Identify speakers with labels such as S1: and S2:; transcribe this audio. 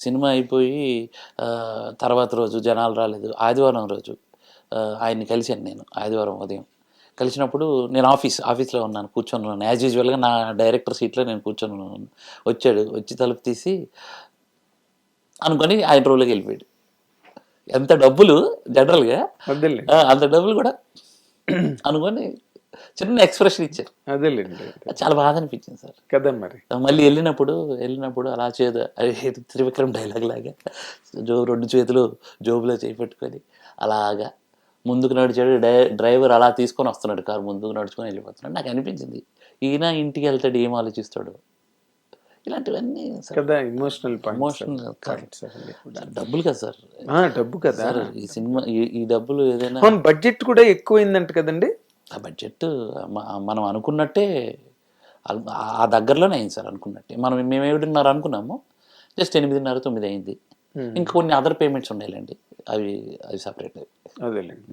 S1: Cinema అయిపోయి తర్వాత రోజు జనాలు రాలేదు. ఆదివారం రోజు ఆయన్ని కలిశాను నేను ఆదివారం ఉదయం. కలిసినప్పుడు నేను ఆఫీస్‌లో ఉన్నాను. కూర్చొనున్నాను. యాజ్ యూజువల్‌గా నా డైరెక్టర్ సీట్‌లో నేను కూర్చొనున్నాను. వచ్చాడు. వచ్చి తలుపు తీసి అనుకోని ఆయన రూమ్‌లోకెళ్ళిపోయాడు. ఎంత డబ్బులు జనరల్‌గా
S2: అదేలే
S1: అంత డబ్బులు కూడా అనుకోని చిన్న ఎక్స్‌ప్రెషన్ ఇచ్చారు.
S2: అదేలేండి
S1: చాలా బాధ అనిపించింది సార్.
S2: కదా మరి.
S1: మళ్ళీ వెళ్ళినప్పుడు అలా త్రివిక్రమ్ డైలాగ్ లాగా 2 చేతులు జోబులో చేయి పెట్టుకొని అలాగా ముందుకు నడిచాడు. డ్రైవర్ అలా తీసుకొని వస్తున్నాడు, కారు ముందుకు నడుచుకొని వెళ్ళిపోతున్నాడు. నాకు అనిపించింది ఈయన ఇంటికి వెళ్తాడు ఏం ఆలోచిస్తాడు, ఇలాంటివన్నీ
S2: కదా ఎమోషనల్
S1: ఎమోషనల్
S2: పాయింట్స్.
S1: డబ్బులు కదా సార్.
S2: డబ్బు కదా
S1: సార్ ఈ సినిమా ఈ డబ్బులు ఏదైనా
S2: బడ్జెట్ కూడా ఎక్కువైందంట కదండి.
S1: ఆ బడ్జెట్ మనం అనుకున్నట్టే ఆ దగ్గరలోనే అయింది సార్. అనుకున్నట్టే మేము 7:30 అనుకున్నాము, జస్ట్ 8:30, 9 అయింది. ఇంకా కొన్ని అదర్ పేమెంట్స్ ఉన్నాయిలేండి, అవి సపరేట్.
S2: అదేలేండి.